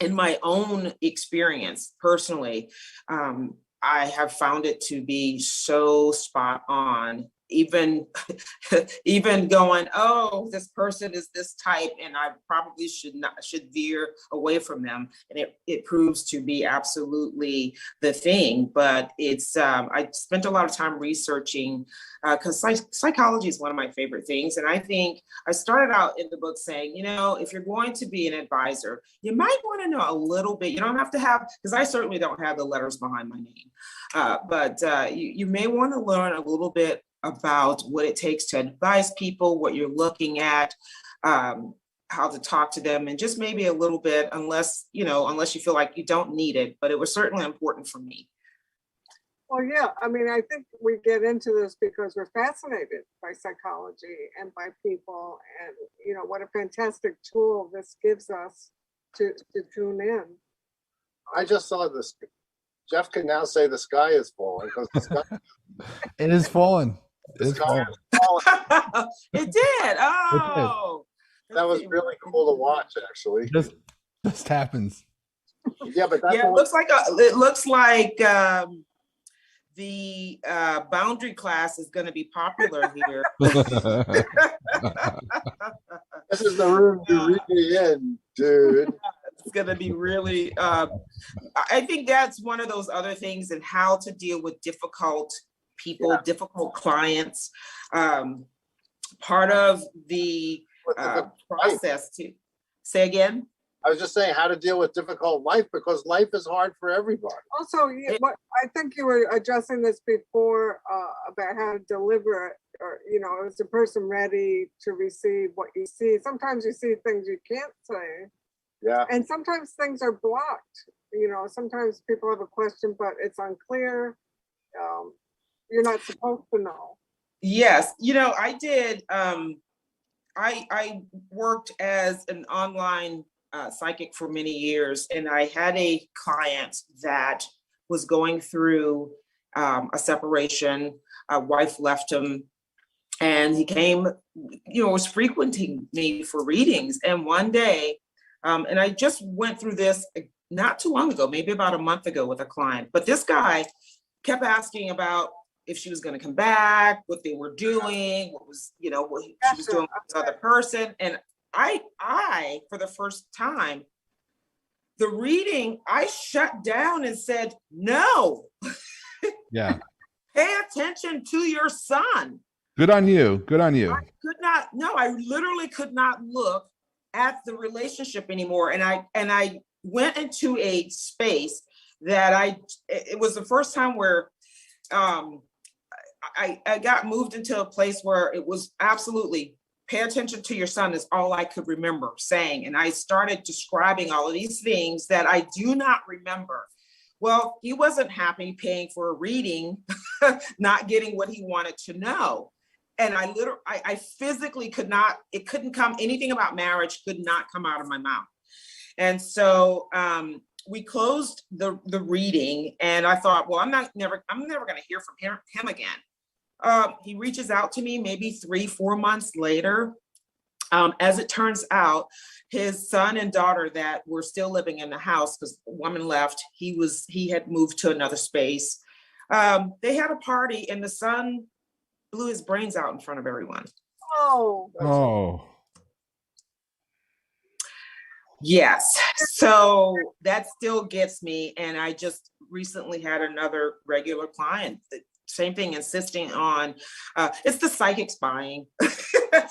in my own experience personally, I have found it to be so spot on, even going, oh, this person is this type and I probably should veer away from them. And it proves to be absolutely the thing. But it's, I spent a lot of time researching because psychology is one of my favorite things. And I think I started out in the book saying, you know, if you're going to be an advisor, you might want to know a little bit. You don't have to have, because I certainly don't have the letters behind my name, but you may want to learn a little bit about what it takes to advise people, what you're looking at, how to talk to them, and just maybe a little bit, unless you feel like you don't need it, but it was certainly important for me. Well, yeah, I mean, I think we get into this because we're fascinated by psychology and by people, and you know, what a fantastic tool this gives us to tune in. I just saw this. Jeff can now say the sky is falling because the sky, It is falling. the It's sky falling. is falling. It did. Oh, That was really cool to watch, actually. Just happens. Yeah, but that's yeah, it looks like the boundary class is going to be popular here. this is the room you read me in, dude. It's going to be really, I think that's one of those other things in how to deal with difficult people, difficult clients. Part of the process to say again. I was just saying how to deal with difficult life because life is hard for everybody. Also, I think you were addressing this before about how to deliver it, or you know, is the person ready to receive what you see? Sometimes you see things you can't say. Yeah. And sometimes things are blocked. You know, sometimes people have a question, but it's unclear. You're not supposed to know. Yes. You know, I did I worked as an online psychic for many years, and I had a client that was going through a separation. A wife left him, and he came, was frequenting me for readings. And one day, and I just went through this not too long ago, maybe about a month ago with a client, but this guy kept asking about if she was going to come back, what they were doing, what she was doing with the other person. And I, for the first time, the reading, I shut down and said, no. Yeah. Pay attention to your son. Good on you. Good on you. I literally could not look at the relationship anymore. And I went into a space that it was the first time where I got moved into a place where it was absolutely pay attention to your son is all I could remember saying. And I started describing all of these things that I do not remember. Well, he wasn't happy paying for a reading, not getting what he wanted to know. And I physically could not, it couldn't come, anything about marriage could not come out of my mouth. And so we closed the reading, and I thought, well, I'm never going to hear from him again. He reaches out to me maybe 3-4 months later. As it turns out, his son and daughter that were still living in the house, because the woman left, he had moved to another space. They had a party, and the son blew his brains out in front of everyone. Oh. Yes. So that still gets me. And I just recently had another regular client, same thing, insisting on, it's the psychic spying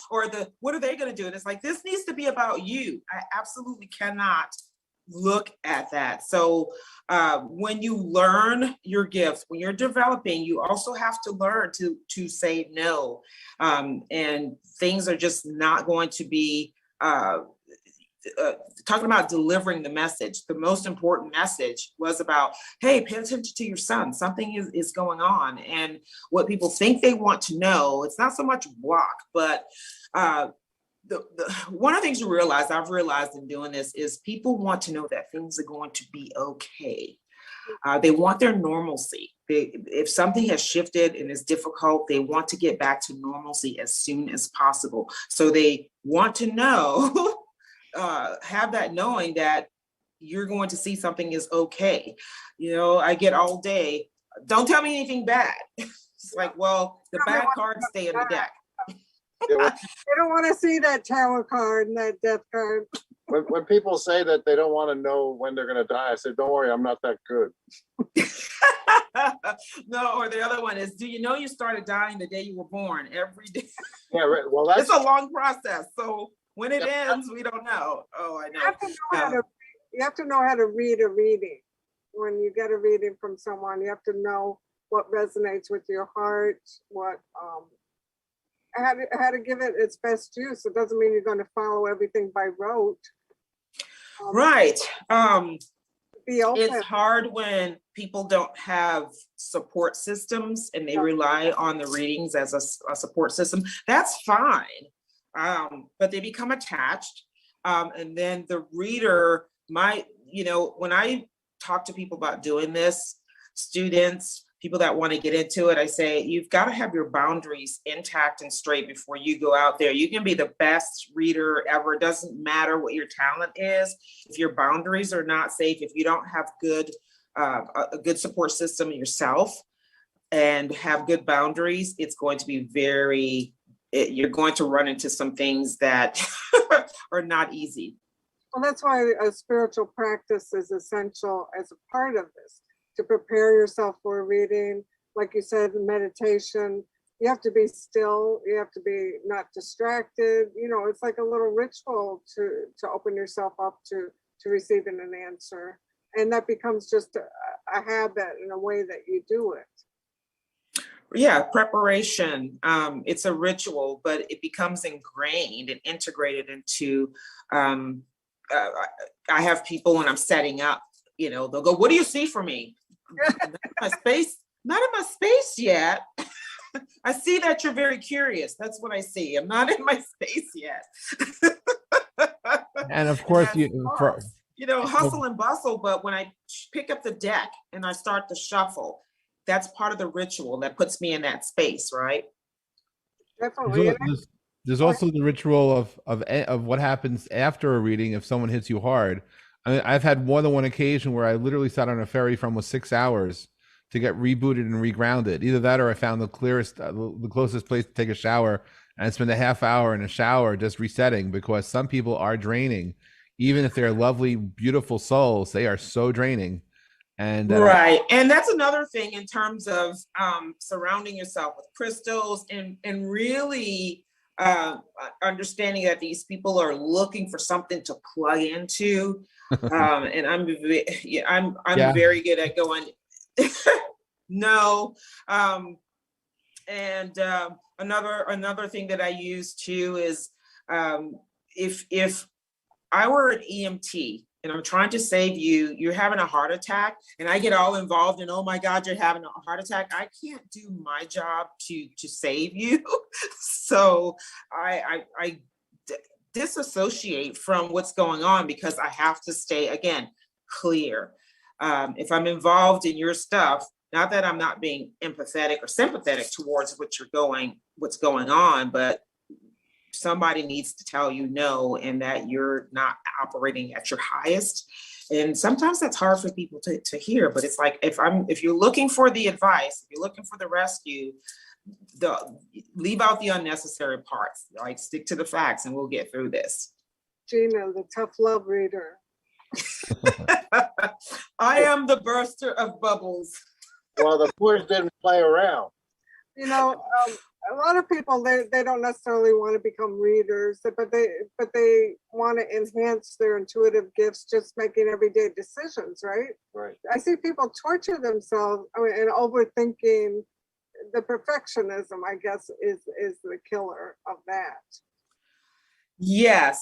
or what are they going to do? And it's like, this needs to be about you. I absolutely cannot look at that. So when you learn your gift, when you're developing, you also have to learn to say no. And things are just not going to be, talking about delivering the message. The most important message was about, hey, pay attention to your son. Something is going on. And what people think they want to know, it's not so much block, but one of the things I've realized in doing this is people want to know that things are going to be okay. They want their normalcy. If something has shifted and is difficult, they want to get back to normalcy as soon as possible. So they want to know, have that knowing that you're going to see something is okay. I get all day, don't tell me anything bad. It's like, well, the bad cards stay in the deck. They don't want to see that tower card and that death card. When people say that they don't want to know when they're going to die, I say, don't worry, I'm not that good. No, or the other one is, do you know you started dying the day you were born? Every day. Yeah, right. Well, it's a long process. So when it ends, we don't know. Oh, I know. You have to know how to read a reading. When you get a reading from someone, you have to know what resonates with your heart, how to give it its best use. It doesn't mean you're going to follow everything by rote. Right. Be open. It's hard when people don't have support systems and they rely on the readings as a support system. That's fine. But they become attached. And then the reader might, when I talk to people about doing this, students, people that want to get into it, I say, you've got to have your boundaries intact and straight before you go out there. You can be the best reader ever. It doesn't matter what your talent is. If your boundaries are not safe, if you don't have a good support system yourself and have good boundaries, it's going to be you're going to run into some things that are not easy. Well, that's why a spiritual practice is essential as a part of this. To prepare yourself for a reading, like you said, meditation, you have to be still, you have to be not distracted. It's like a little ritual to open yourself up to receiving an answer. And that becomes just a habit in a way that you do it. Yeah, preparation. It's a ritual, but it becomes ingrained and integrated into, I have people when I'm setting up, they'll go, what do you see for me? Not in my space yet. I see that you're very curious. That's what I see. I'm not in my space yet. And of course, Hustle and bustle. But when I pick up the deck and I start to shuffle, that's part of the ritual that puts me in that space, right? Definitely. There's also the ritual of what happens after a reading if someone hits you hard. I mean, I've had more than one occasion where I literally sat on a ferry for almost 6 hours to get rebooted and regrounded. Either that, or I found the closest place to take a shower, and I spent a half hour in a shower just resetting, because some people are draining, even if they're lovely, beautiful souls. They are so draining. And right. And that's another thing in terms of surrounding yourself with crystals and really understanding that these people are looking for something to plug into. And I'm very good at going, no. Another thing that I use too is if I were an EMT and I'm trying to save you, you're having a heart attack, and I get all involved in, oh my God, you're having a heart attack. I can't do my job to save you. So I disassociate from what's going on, because I have to stay, again, clear. If I'm involved in your stuff, not that I'm not being empathetic or sympathetic towards what's going on, but somebody needs to tell you no, and that you're not operating at your highest. And sometimes that's hard for people to hear, but it's like, if you're looking for the advice, if you're looking for the rescue, leave out the unnecessary parts, like stick to the facts and we'll get through this. Gina, the tough love reader. I am the burster of bubbles. Well, the Poors didn't play around. A lot of people, they don't necessarily want to become readers, but they want to enhance their intuitive gifts, just making everyday decisions, right? Right. I see people torture themselves, and overthinking. The perfectionism, I guess, is the killer of that. Yes,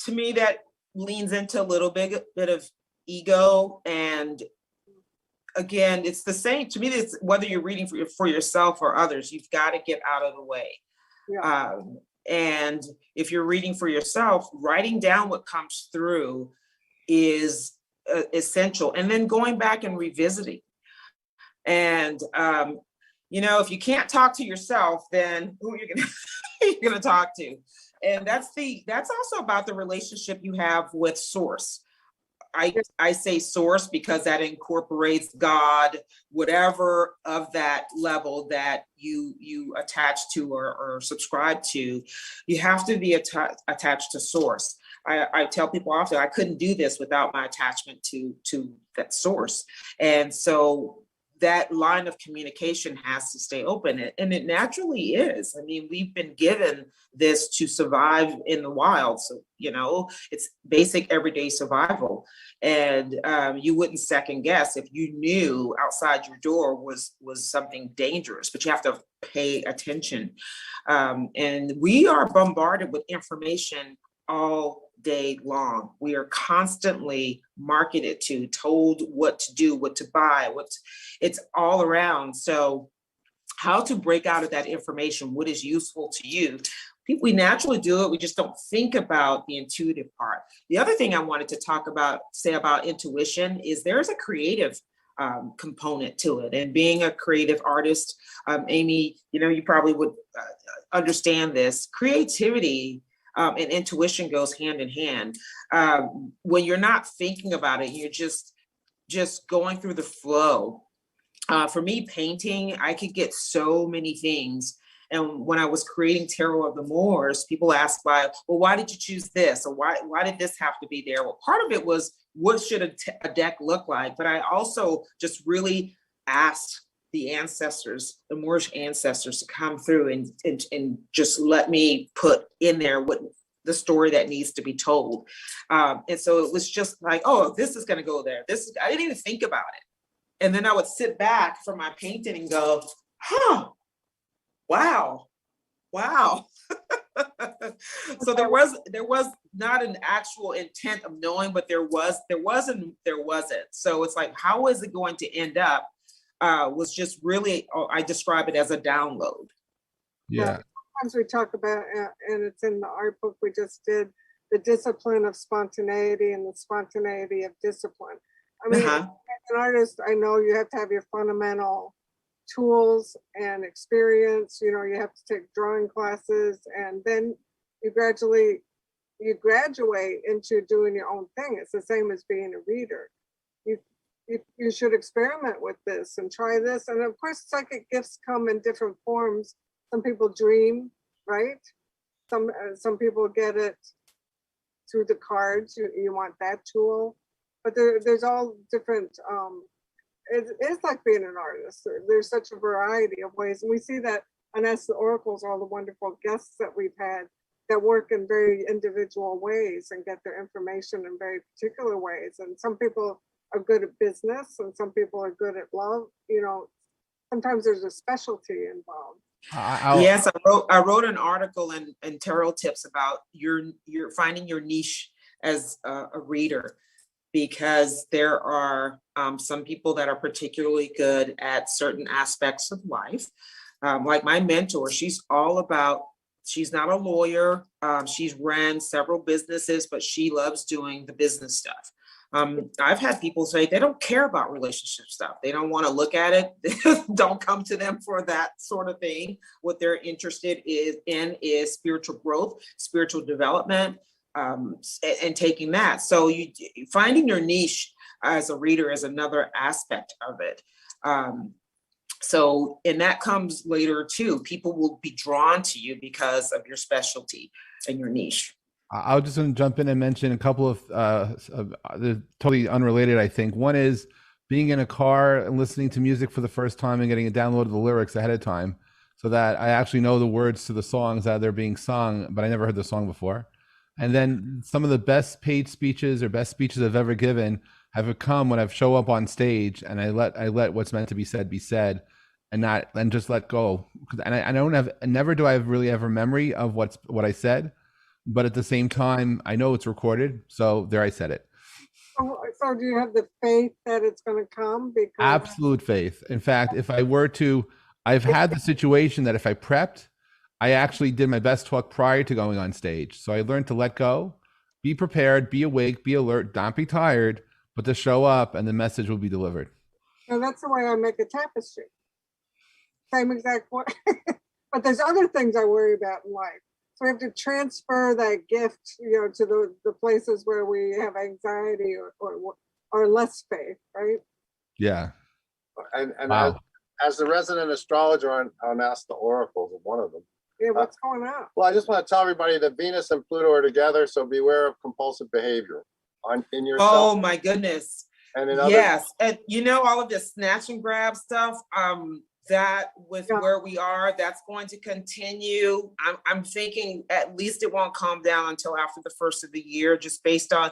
to me that leans into a little bit of ego, and again, it's the same to me. It's whether you're reading for yourself or others, you've got to get out of the way. Yeah. And if you're reading for yourself, writing down what comes through is essential, and then going back and revisiting. And if you can't talk to yourself, then who are you gonna talk to? And that's also about the relationship you have with source. I say source because that incorporates God, whatever of that level that you attach to or subscribe to. You have to be attached to source. I tell people often, I couldn't do this without my attachment to that source. And so that line of communication has to stay open, and it naturally is. I mean, we've been given this to survive in the wild. So, it's basic everyday survival. And you wouldn't second guess if you knew outside your door was something dangerous, but you have to pay attention. And we are bombarded with information all day long. We are constantly marketed to, told what to do, what to buy, it's all around. So how to break out of that information, what is useful to you? We naturally do it. We just don't think about the intuitive part. The other thing I wanted to say about intuition is there's a creative component to it. And being a creative artist, Amy, you probably would understand this. Creativity and intuition goes hand in hand. When you're not thinking about it, you're just going through the flow. For me, painting, I could get so many things. And when I was creating Tarot of the Moors, people ask why did you choose this? Or why did this have to be there? Well, part of it was, what should a deck look like? But I also just really asked the ancestors, the Moorish ancestors, to come through and just let me put in there what the story that needs to be told. And so it was just like, oh, this is going to go there. I didn't even think about it. And then I would sit back from my painting and go, wow. So there was not an actual intent of knowing, but there was and there wasn't. So it's like, how is it going to end up? Was just really, I describe it as a download. Yeah. Sometimes we talk about, and it's in the art book we just did, the discipline of spontaneity and the spontaneity of discipline. I mean, as an artist, I know you have to have your fundamental tools and experience. You know, you have to take drawing classes, and then you graduate into doing your own thing. It's the same as being a reader. You should experiment with this and try this. And of course, psychic gifts come in different forms. Some people dream, right? Some people get it through the cards. You want that tool, but there's all different. It's like being an artist. There's such a variety of ways, and we see that on Ask the Oracles, all the wonderful guests that we've had that work in very individual ways and get their information in very particular ways. And some people are good at business, and some people are good at love. You know, sometimes there's a specialty involved. Yes, I wrote an article in Tarot Tips about your finding your niche as a reader, because there are some people that are particularly good at certain aspects of life. Like my mentor, she's not a lawyer. She's ran several businesses, but she loves doing the business stuff. I've had people say they don't care about relationship stuff. They don't want to look at it. Don't come to them for that sort of thing. What they're interested in is spiritual growth, spiritual development, and taking that. So finding your niche as a reader is another aspect of it. And that comes later too. People will be drawn to you because of your specialty and your niche. I was just going to jump in and mention a couple of they're totally unrelated, I think. One is being in a car and listening to music for the first time and getting a download of the lyrics ahead of time, so that I actually know the words to the songs that they're being sung, but I never heard the song before. And then some of the best paid speeches or best speeches I've ever given have come when I've show up on stage and I let what's meant to be said, and just let go. And I don't have, never do I have really ever memory of what I said. But at the same time, I know it's recorded, so there I said it. So do you have the faith that it's going to come? Because absolute faith. In fact, I've had the situation that if I prepped, I actually did my best talk prior to going on stage. So I learned to let go, be prepared, be awake, be alert, don't be tired, but to show up and the message will be delivered. So that's the way I make a tapestry. Same exact way. But there's other things I worry about in life. So we have to transfer that gift, to the places where we have anxiety or less faith, right? Yeah. And wow. as the resident astrologer on Ask the Oracles, one of them. Yeah, what's going on? Well, I just want to tell everybody that Venus and Pluto are together, so beware of compulsive behavior in yourself. Oh my goodness. And in yes, and all of this snatch and grab stuff. That with where we are, that's going to continue. I'm thinking at least it won't calm down until after the first of the year, just based on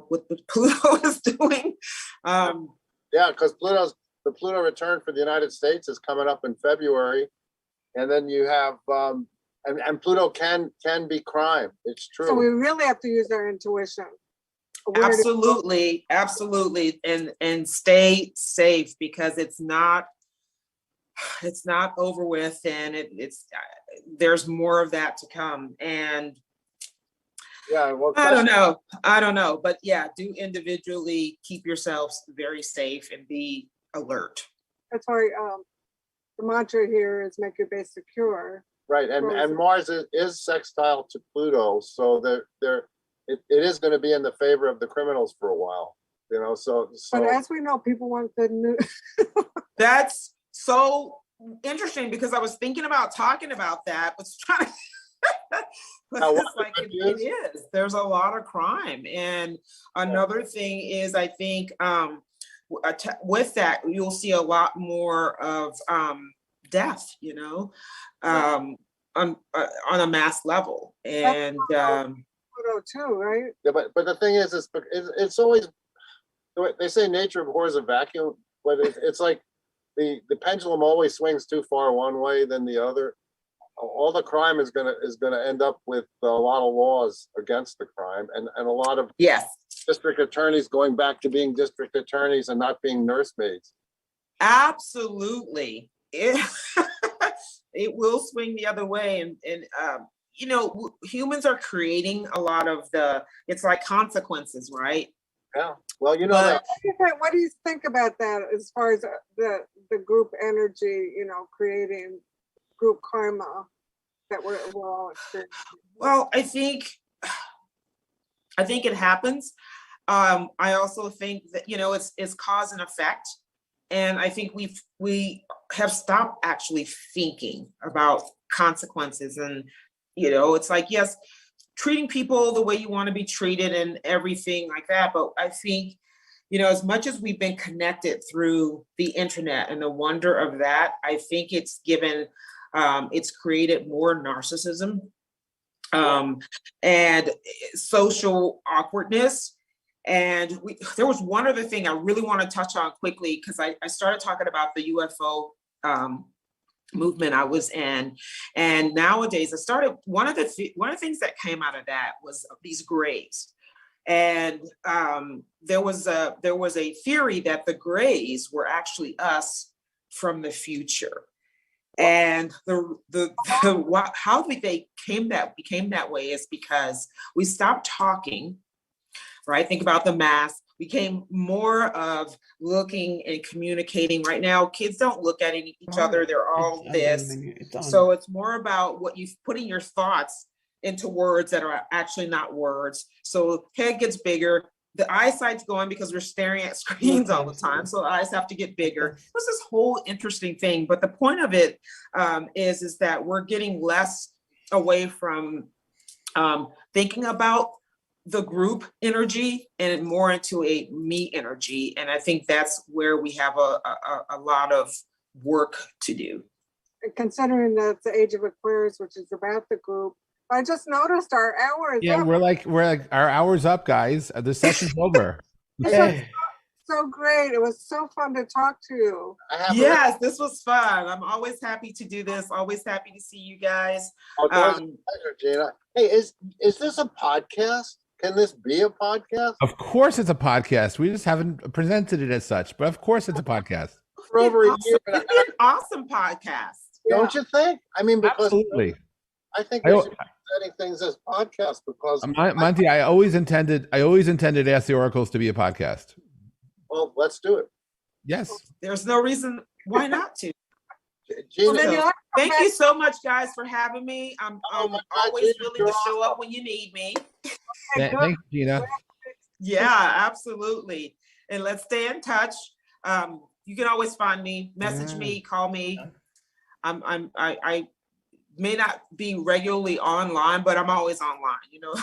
what Pluto is doing. Yeah, because the Pluto return for the United States is coming up in February, and then you have and Pluto can be crime. It's true. So we really have to use our intuition. Absolutely, and stay safe, because it's not over with, and it's there's more of that to come. And yeah, well, I don't know, but yeah, do individually keep yourselves very safe and be alert. That's why the mantra here is make your base secure. Right, and Mars is sextile to Pluto, so it is going to be in the favor of the criminals for a while, so but as we know, people want good news. That's so interesting, because I was thinking about talking about that, but trying to it is. There's a lot of crime. And another thing is, I think with that, you'll see a lot more of death, on a mass level. And Pluto too, right? Yeah, but the thing is, it's always, they say nature abhors a vacuum, but it's like the pendulum always swings too far one way than the other. All the crime is gonna end up with a lot of laws against the crime, and a lot of district attorneys going back to being district attorneys and not being nursemaids. Absolutely. It will swing the other way. And you know, humans are creating a lot of it's like consequences, right? Yeah. Well, you know But that. What do you think about that as far as the group energy, you know, creating group karma that we're all experiencing? well, I think it happens. I also think that, you know, it's cause and effect. And I think we have stopped actually thinking about consequences. And, you know, it's like, yes, treating people the way you want to be treated and everything like that. But I think, you know, as much as we've been connected through the internet and the wonder of that, I think it's it's created more narcissism and social awkwardness. And there was one other thing I really want to touch on quickly, because I started talking about the UFO movement I was in, and nowadays I started one of the things that came out of that was these grays, and there was a theory that the grays were actually us from the future. And how they became that way is because we stopped talking, right? Think about the mask. Became more of looking and communicating. Right now, kids don't look at each other. They're all this. So it's more about what you putting your thoughts into words that are actually not words. So head gets bigger. The eyesight's going because we're staring at screens all the time. So the eyes have to get bigger. It's this whole interesting thing. But the point of it is that we're getting less away from thinking about the group energy and more into a me energy. And I think that's where we have a lot of work to do. Considering that it's the age of Aquarius, which is about the group, I just noticed our hours. Yeah, we're like our hour's up, guys. The session's over. Okay. So great. It was so fun to talk to you. Yes, this was fun. I'm always happy to do this. Always happy to see you guys. Oh, it was a pleasure, Gina. Hey, is this a podcast? Can this be a podcast? Of course it's a podcast. We just haven't presented it as such, but of course it's a podcast. For over a year. It'd be an awesome podcast. Don't you think? I mean, because Absolutely. I think we should be presenting things as podcasts because Monty, I always intended Ask the Oracles to be a podcast. well, let's do it. Yes. There's no reason why not to. Gina, So, thank you so much, guys, for having me. I'm my God, always Gina, willing to show up when you need me. Thank you, Gina. Yeah, absolutely. And let's stay in touch. You can always find me, message me, call me. I may not be regularly online, but I'm always online, you know,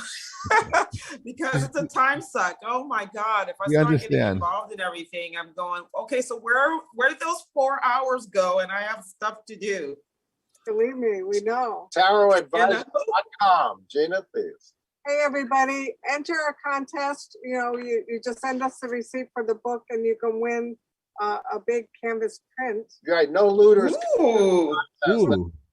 because it's a time suck. Oh my God. If I start getting involved in everything, I'm going, okay, so where did those 4 hours go? And I have stuff to do. Believe me, we know. TarotAdvisor.com. Gina, please. Hey, everybody, enter a contest. You know, you just send us the receipt for the book and you can win a big canvas print. Right, no looters. Ooh.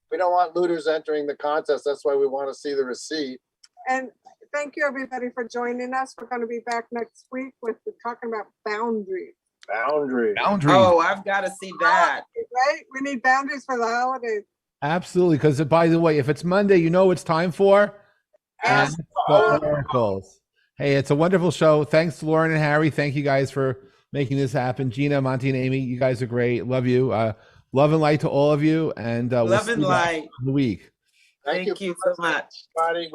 We don't want looters entering the contest. That's why we want to see the receipt. And thank you, everybody, for joining us. We're going to be back next week with talking about boundaries. Boundaries. Oh, I've got to see that. Right? We need boundaries for the holidays. Absolutely. Because by the way, if it's Monday, you know what it's time for? Ask the Oracles. Hey, it's a wonderful show. Thanks to Lauren and Harry. Thank you guys for making this happen. Gina, Monty, and Amy, you guys are great. Love you. Love and light to all of you. And Love and light. the week. Thank you so much. Everybody. We